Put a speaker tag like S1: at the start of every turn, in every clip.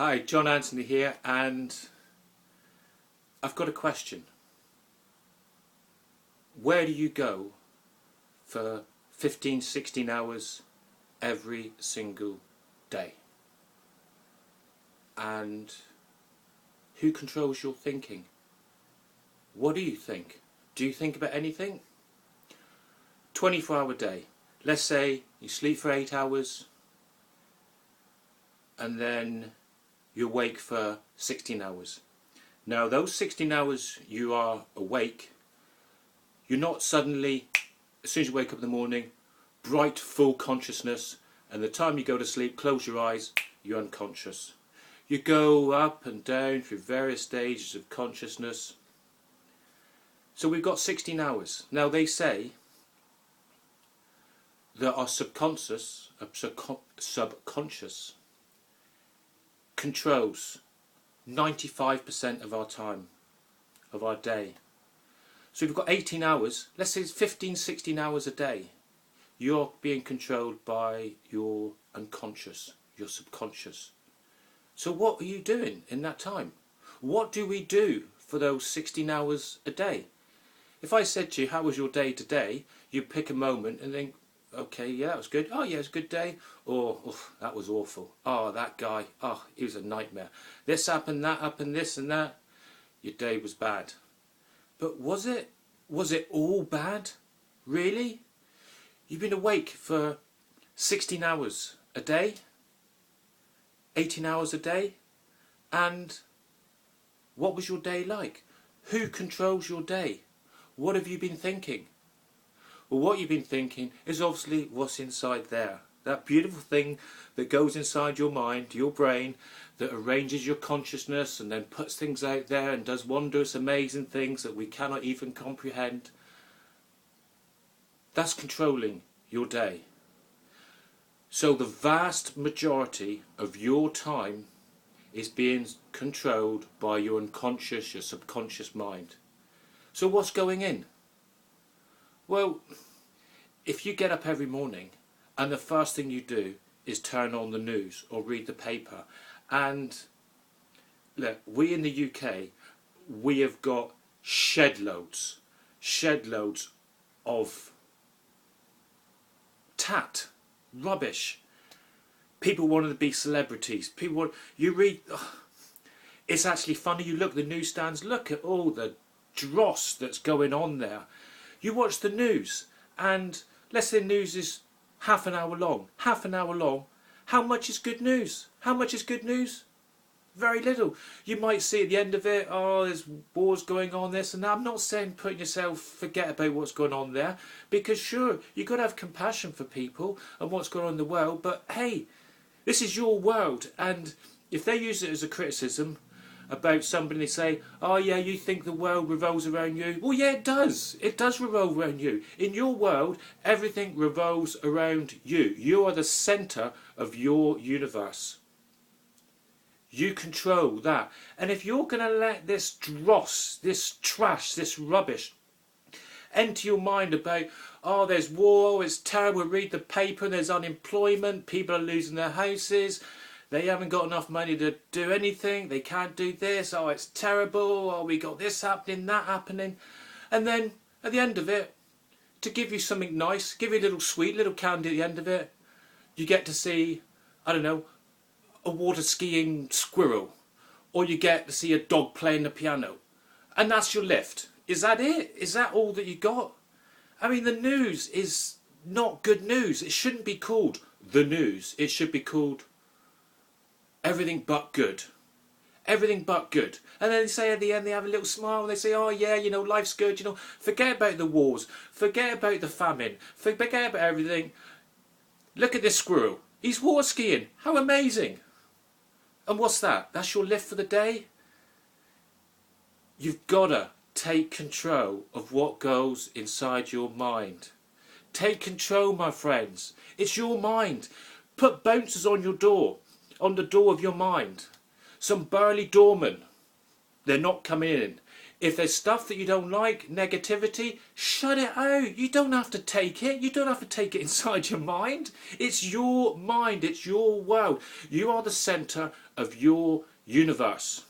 S1: Hi, John Anthony here, and I've got a question. Where do you go for 15, 16 hours every single day? And who controls your thinking? What do you think? Do you think about anything? 24-hour day. Let's say you sleep for 8 hours and then you awake for 16 hours. Now those 16 hours you are awake, you're not suddenly, as soon as you wake up in the morning, bright full consciousness, and the time you go to sleep, close your eyes, you're unconscious. You go up and down through various stages of consciousness. So we've got 16 hours. Now they say that our subconscious controls 95% of our time, of our day. So if you've got 18 hours, let's say it's 15, 16 hours a day, you're being controlled by your unconscious, your subconscious. So what are you doing in that time? What do we do for those 16 hours a day? If I said to you, how was your day today? You pick a moment and think, okay, yeah, that was good. Oh, yeah, it was a good day. Or, oh, that was awful. Oh, that guy, oh, he was a nightmare. This happened, this and that. Your day was bad. But was it? Was it all bad? Really? You've been awake for 16 hours a day? 18 hours a day? And what was your day like? Who controls your day? What have you been thinking? Well, what you've been thinking is obviously what's inside there. That beautiful thing that goes inside your mind, your brain, that arranges your consciousness and then puts things out there and does wondrous, amazing things that we cannot even comprehend. That's controlling your day. So the vast majority of your time is being controlled by your unconscious, your subconscious mind. So what's going in? Well, if you get up every morning and the first thing you do is turn on the news or read the paper, and look, we in the UK, we have got shed loads of rubbish. People wanting to be celebrities. You read, it's actually funny, you look at the newsstands, look at all the dross that's going on there. You watch the news, and let's say the news is half an hour long. How much is good news? How much is good news? Very little. You might see at the end of it, oh, there's wars going on, this and that. I'm not saying putting yourself, forget about what's going on there, because sure, you've got to have compassion for people and what's going on in the world, but hey, this is your world, and if they use it as a criticism about somebody, they say, oh yeah, you think the world revolves around you. Well, yeah, it does. It does revolve around you. In your world, everything revolves around you. You are the centre of your universe. You control that. And if you're going to let this dross, this trash, this rubbish enter your mind about, oh, there's war, it's terrible, read the paper, there's unemployment, people are losing their houses, they haven't got enough money to do anything, they can't do this, oh, it's terrible, oh, we got this happening, that happening. And then, at the end of it, to give you something nice, give you a little sweet, little candy at the end of it, you get to see, I don't know, a water skiing squirrel, or you get to see a dog playing the piano. And that's your lift. Is that it? Is that all that you got? I mean, the news is not good news. It shouldn't be called the news. It should be called everything but good. Everything but good. And then they say at the end, they have a little smile, and they say, oh yeah, you know, life's good, you know, forget about the wars, forget about the famine, forget about everything. Look at this squirrel. He's water skiing. How amazing. And what's that? That's your lift for the day? You've got to take control of what goes inside your mind. Take control, my friends. It's your mind. Put bouncers on your door, on the door of your mind. Some burly doormen. They're not coming in. If there's stuff that you don't like, negativity, shut it out. You don't have to take it. You don't have to take it inside your mind. It's your mind. It's your world. You are the centre of your universe.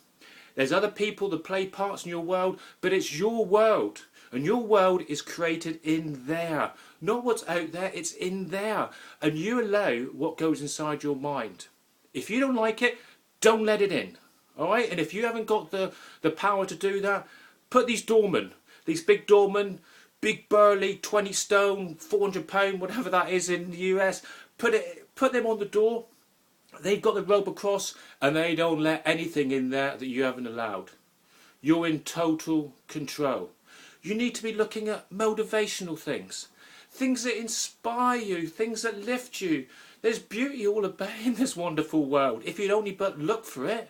S1: There's other people that play parts in your world, but it's your world. And your world is created in there. Not what's out there, it's in there. And you allow what goes inside your mind. If you don't like it, don't let it in. Alright? And if you haven't got the power to do that, put these doormen, these big doormen, big burly, 20 stone, 400 pound, whatever that is in the US, put them on the door. They've got the rope across and they don't let anything in there that you haven't allowed. You're in total control. You need to be looking at motivational things. Things that inspire you, things that lift you. There's beauty all about in this wonderful world. If you'd only but look for it.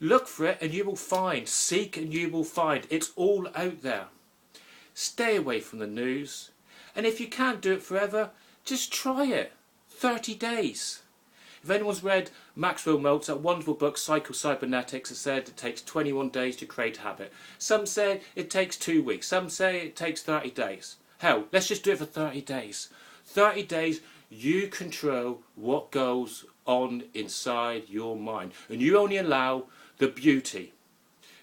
S1: Look for it and you will find. Seek and you will find. It's all out there. Stay away from the news. And if you can't do it forever, just try it. 30 days. If anyone's read Maxwell Maltz, that wonderful book, Psycho-Cybernetics, has said it takes 21 days to create a habit. Some say it takes 2 weeks. Some say it takes 30 days. Hell, let's just do it for 30 days. 30 days, you control what goes on inside your mind. And you only allow the beauty,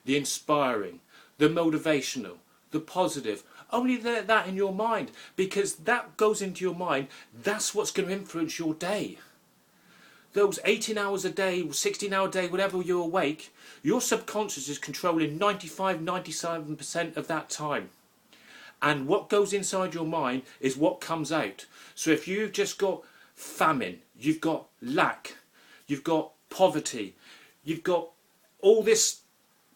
S1: the inspiring, the motivational, the positive. Only that in your mind. Because that goes into your mind, that's what's going to influence your day. Those 18 hours a day, 16-hour day, whatever you're awake, your subconscious is controlling 95-97% of that time. And what goes inside your mind is what comes out. So if you've just got famine, you've got lack, you've got poverty, you've got all this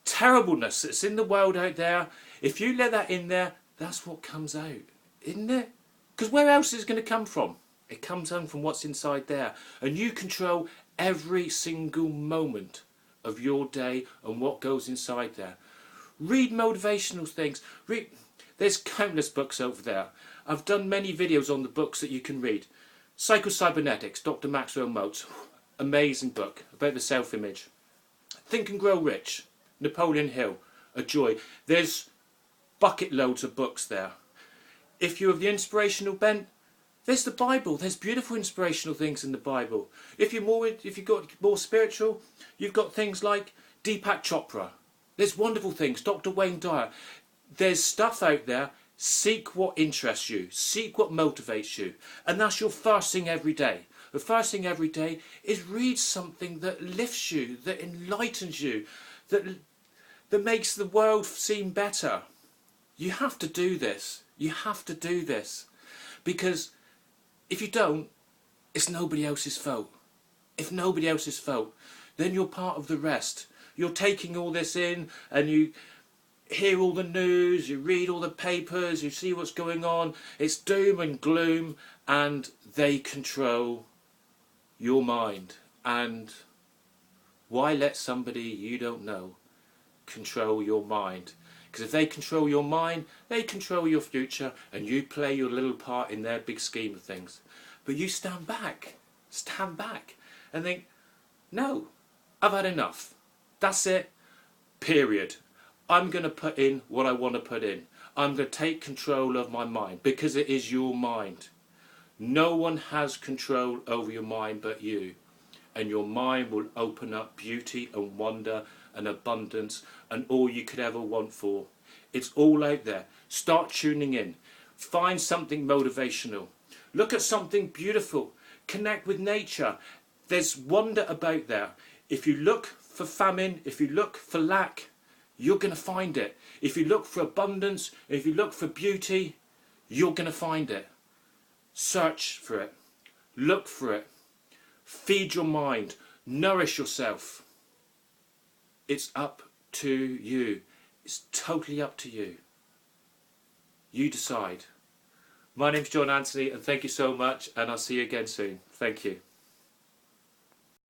S1: terribleness that's in the world out there, if you let that in there, that's what comes out, isn't it? Because where else is it going to come from? It comes on from what's inside there. And you control every single moment of your day and what goes inside there. Read motivational things. There's countless books over there. I've done many videos on the books that you can read. Psycho-Cybernetics, Dr. Maxwell Maltz. Amazing book about the self-image. Think and Grow Rich, Napoleon Hill, a joy. There's bucket loads of books there. If you're of the inspirational bent, there's the Bible. There's beautiful inspirational things in the Bible. If you've got more spiritual, you've got things like Deepak Chopra. There's wonderful things. Dr. Wayne Dyer. There's stuff out there. Seek what interests you. Seek what motivates you. And that's your first thing every day. The first thing every day is read something that lifts you, that enlightens you, that makes the world seem better. You have to do this. You have to do this. Because if you don't, it's nobody else's fault. If nobody else's fault, then you're part of the rest. You're taking all this in and you hear all the news, you read all the papers, you see what's going on. It's doom and gloom and they control your mind. And why let somebody you don't know control your mind? Because if they control your mind, they control your future and you play your little part in their big scheme of things. But you stand back and think, no, I've had enough. That's it, period. I'm going to put in what I want to put in. I'm going to take control of my mind because it is your mind. No one has control over your mind but you. And your mind will open up beauty and wonder and abundance and all you could ever want for. It's all out there. Start tuning in. Find something motivational. Look at something beautiful. Connect with nature. There's wonder about there. If you look for famine, if you look for lack, you're going to find it. If you look for abundance, if you look for beauty, you're going to find it. Search for it. Look for it. Feed your mind. Nourish yourself. It's up to you. It's totally up to you. You decide. My name's John Anthony and thank you so much and I'll see you again soon. Thank you.